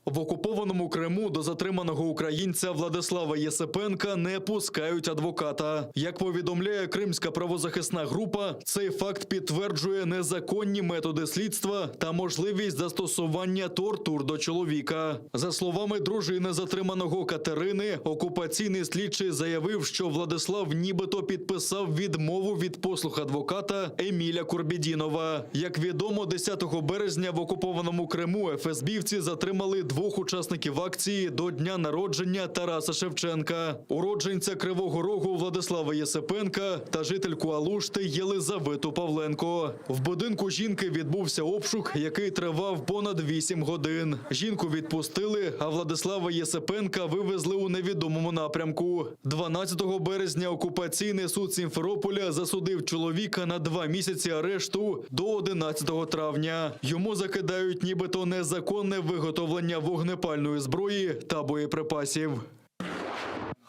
В окупованому Криму до затриманого українця Владислава Єсипенка не пускають адвоката. Як повідомляє Кримська правозахисна група, цей факт підтверджує незаконні методи слідства та можливість застосування тортур до чоловіка. За словами дружини затриманого Катерини, окупаційний слідчий заявив, що Владислав нібито підписав відмову від послуг адвоката Еміля Курбєдінова. Як відомо, 10 березня в окупованому Криму ФСБівці затримали двох учасників акції до дня народження Тараса Шевченка, уродженця Кривого Рогу Владислава Єсипенка та жительку Алушти Єлизавету Павленко. В будинку жінки відбувся обшук, який тривав понад 8 годин. Жінку відпустили, а Владислава Єсипенка вивезли у невідомому напрямку. 12 березня окупаційний суд Сімферополя засудив чоловіка на 2 місяці арешту до 11 травня. Йому закидають нібито незаконне виготовлення вогнепальної зброї та боєприпасів.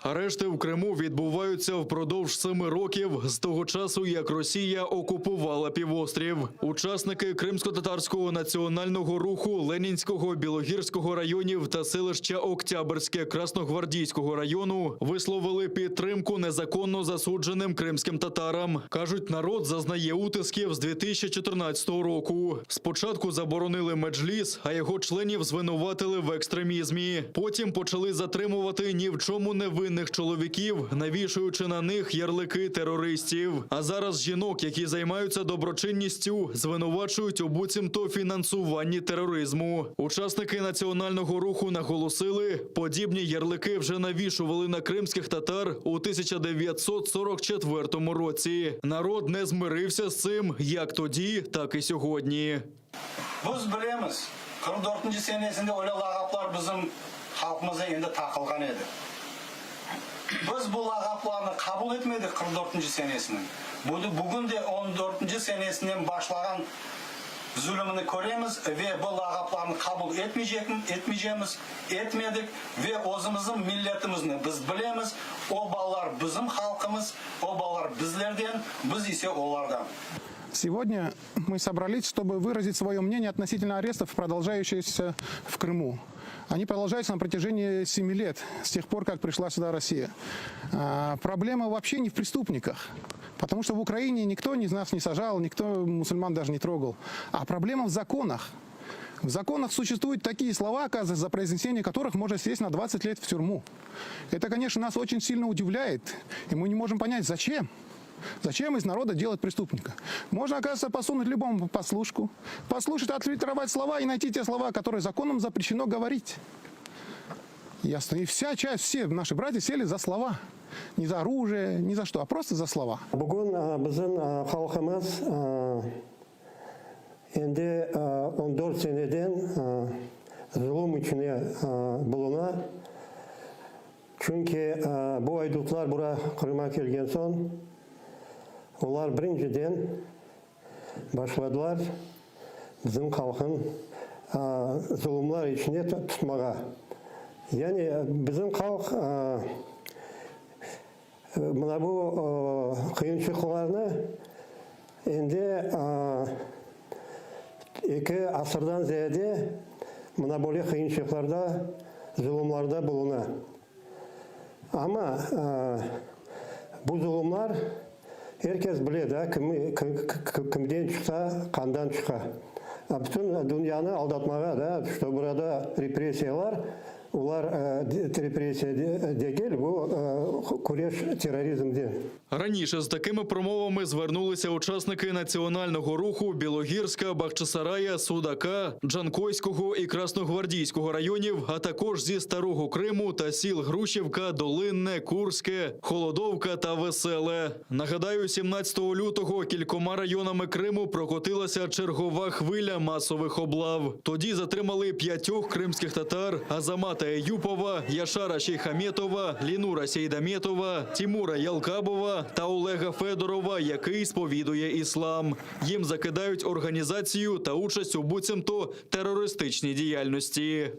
Арешти в Криму відбуваються впродовж 7 років з того часу, як Росія окупувала півострів. Учасники Кримсько-татарського національного руху Ленінського, Білогірського районів та селища Октябрське Красногвардійського району висловили підтримку незаконно засудженим кримським татарам. Кажуть, народ зазнає утисків з 2014 року. Спочатку заборонили меджліс, а його членів звинуватили в екстремізмі. Потім почали затримувати ні в чому не винних чоловіків, навішуючи на них ярлики терористів. А зараз жінок, які займаються доброчинністю, звинувачують у буцімто фінансуванні тероризму. Учасники національного руху наголосили, подібні ярлики вже навішували на кримських татар у 1944 році. Народ не змирився з цим як тоді, так і сьогодні. Biz bilemiz, 44 senesinde öyle lagaplar bizim halkımıza endi takılgan edi. Biz bu lagaplarını kabul etmedik 44 senesinin. Bugün de 14 senesinden başlayan zulümünü göremiz ve bu lagaplarını kabul etmeyeceğimiz, etmedik ve özümüzün milletimizni biz bilemiz. O ballar bizim halkımız, o ballar bizlerden, biz ise onlardan. Сегодня мы собрались, чтобы выразить свое мнение относительно арестов, продолжающихся в Крыму. Они продолжаются на протяжении 7 лет, с тех пор, как пришла сюда Россия. Проблема вообще не в преступниках, потому что в Украине никто из нас не сажал, никто мусульман даже не трогал. А проблема в законах. В законах существуют такие слова, оказывается, за произнесение которых можно сесть на 20 лет в тюрьму. Это, конечно, нас очень сильно удивляет, и мы не можем понять, зачем. Зачем из народа делать преступника? Можно, оказывается, посунуть любому послушку, послушать, отфильтровать слова и найти те слова, которые законом запрещено говорить. Ясно. И вся часть, все наши братья сели за слова. Не за оружие, не за что, а просто за слова. Бүгін біздің халқымыз енді 14 seneden zulüm içine buluna. Çünkü bu aydutlar buraya Kırım'a gelgen son Олар біріншіден башладылар біздің халқын зұлымлар ішіне тұтмаға. Яғни біздің халық мына бұл қиыншылықтарны енді 2 асырдан зияде мына более қиыншылықтарда, зұлымларда болуна. Ама бұл зұлымлар herkes bilеді, кімден шықса, қандан шықса. Bütün dünyanı aldatmağa что burada репрессиялар, олар репрессия değil, bu күреш терроризмден. Раніше з такими промовами звернулися учасники національного руху Білогірська, Бахчисарая, Судака, Джанкойського і Красногвардійського районів, а також зі Старого Криму та сіл Грушівка, Долинне, Курське, Холодовка та Веселе. Нагадаю, 17 лютого кількома районами Криму прокотилася чергова хвиля масових облав. Тоді затримали 5 кримських татар – Азамата Еюпова, Яшара Шейхаметова, Лінура Сейдаметова, Тимура Ялкабова та Олега Федорова, який сповідує іслам. Їм закидають організацію та участь у буцімто терористичній діяльності.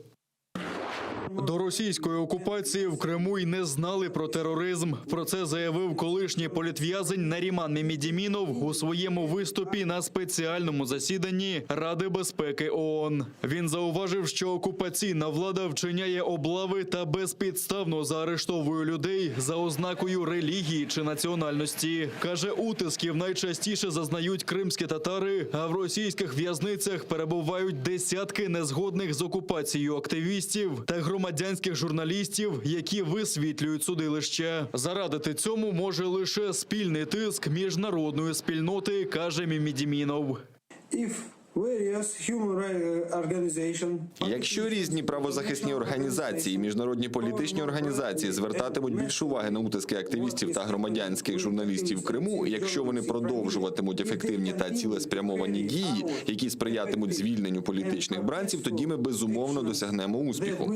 До російської окупації в Криму й не знали про тероризм. Про це заявив колишній політв'язень Наріман Мемедімінов у своєму виступі на спеціальному засіданні Ради безпеки ООН. Він зауважив, що окупаційна влада вчиняє облави та безпідставно заарештовує людей за ознакою релігії чи національності. Каже, утисків найчастіше зазнають кримські татари, а в російських в'язницях перебувають десятки незгодних з окупацією активістів та громадянських журналістів, які висвітлюють судилища. Зарадити цьому може лише спільний тиск міжнародної спільноти, каже Мемедімінов. Якщо різні правозахисні організації, міжнародні політичні організації звертатимуть більше уваги на утиски активістів та громадянських журналістів в Криму, якщо вони продовжуватимуть ефективні та цілеспрямовані дії, які сприятимуть звільненню політичних бранців, тоді ми безумовно досягнемо успіху.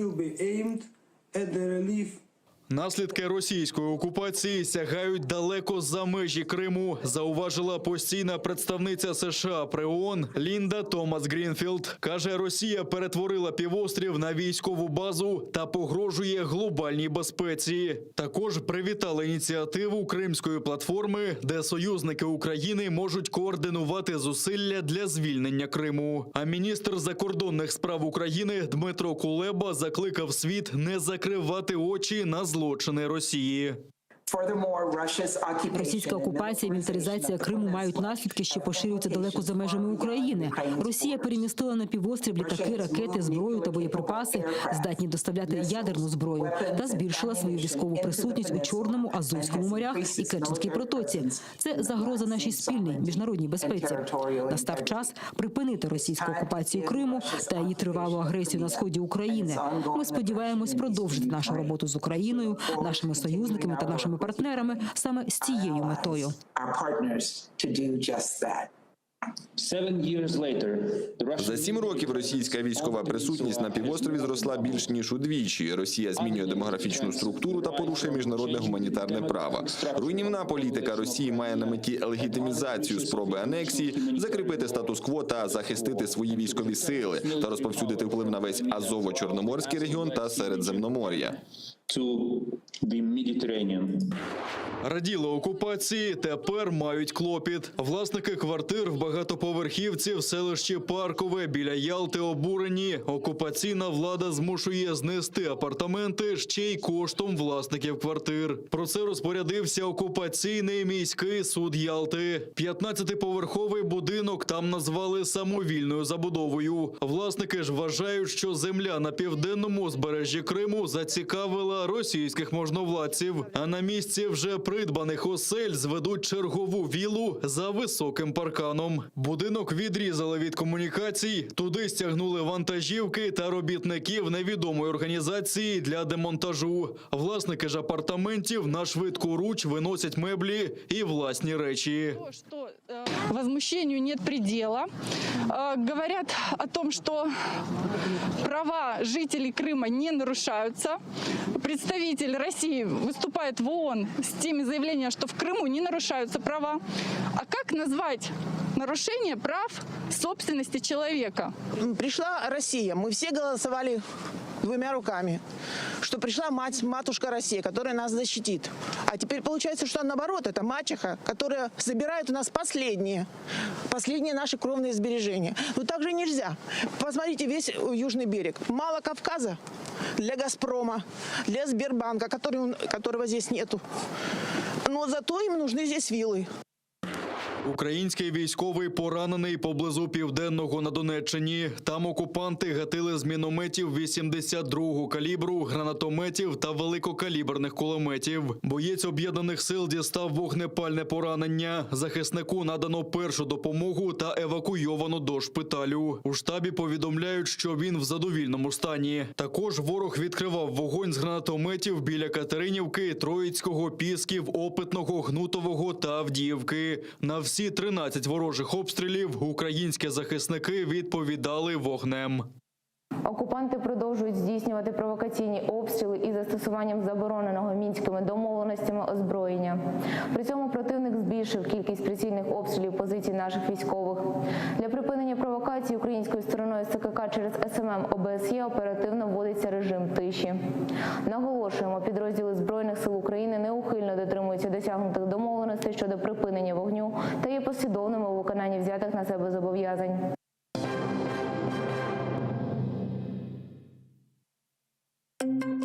Наслідки російської окупації сягають далеко за межі Криму, зауважила постійна представниця США при ООН Лінда Томас-Грінфілд. Каже, Росія перетворила півострів на військову базу та погрожує глобальній безпеці. Також привітали ініціативу Кримської платформи, де союзники України можуть координувати зусилля для звільнення Криму. А міністр закордонних справ України Дмитро Кулеба закликав світ не закривати очі на злочини Росії. Російська окупація і мілітаризація Криму мають наслідки, що поширюються далеко за межами України. Росія перемістила на півострів літаки, ракети, зброю та боєприпаси, здатні доставляти ядерну зброю, та збільшила свою військову присутність у Чорному, Азовському морях і Керченській протоці. Це загроза нашій спільній міжнародній безпеці. Настав час припинити російську окупацію Криму та її тривалу агресію на сході України. Ми сподіваємось продовжити нашу роботу з Україною, нашими союзниками та нашими партнерами саме з цією метою. За 7 років російська військова присутність на півострові зросла більш ніж удвічі. Росія змінює демографічну структуру та порушує міжнародне гуманітарне право. Руйнівна політика Росії має на меті легітимізацію спроби анексії, закріпити статус-кво та захистити свої військові сили та розповсюдити вплив на весь Азово-Чорноморський регіон та Середземномор'я. Раділи окупації, тепер мають клопіт. Власники квартир в багатоповерхівці в селищі Паркове біля Ялти обурені. Окупаційна влада змушує знести апартаменти ще й коштом власників квартир. Про це розпорядився окупаційний міський суд Ялти. 15-поверховий будинок там назвали самовільною забудовою. Власники ж вважають, що земля на південному узбережжі Криму зацікавила російських можновладців. А на місці вже придбаних осель зведуть чергову віллу за високим парканом. Будинок відрізали від комунікацій, туди стягнули вантажівки та робітників невідомої організації для демонтажу. Власники ж апартаментів на швидку руч виносять меблі і власні речі. Возмущению нет предела. Говорят о том, что права жителей Крыма не нарушаются. Представитель России выступает в ООН с теми заявлениями, что в Крыму не нарушаются права. А как назвать нарушение прав собственности человека? Пришла Россия, мы все голосовали двумя руками, что пришла матушка Россия, которая нас защитит. А теперь получается, что наоборот, это мачеха, которая забирает у нас последние наши кровные сбережения. Но так же нельзя. Посмотрите весь Южный берег. Мало Кавказа для «Газпрома», для Сбербанка, которого здесь нету. Но зато им нужны здесь виллы. Український військовий поранений поблизу Південного на Донеччині. Там окупанти гатили з мінометів 82-го калібру, гранатометів та великокаліберних кулеметів. Боєць об'єднаних сил дістав вогнепальне поранення. Захиснику надано першу допомогу та евакуйовано до шпиталю. У штабі повідомляють, що він в задовільному стані. Також ворог відкривав вогонь з гранатометів біля Катеринівки, Троїцького, Пісків, Опитного, Гнутового та Авдіївки. На всі 13 ворожих обстрілів українські захисники відповідали вогнем. Окупанти продовжують здійснювати провокаційні обстріли із застосуванням забороненого мінськими домовленостями озброєння. При цьому противник збільшив кількість прицільних обстрілів позицій наших військових. Для припинення провокацій українською стороною СКК через СММ ОБСЄ оперативно вводиться режим тиші. Наголошуємо, підрозділи Збройних сил України неухильно дотримуються досягнутих домовленостей щодо припинення вогню та є послідовними у виконанні взятих на себе зобов'язань. Thank you.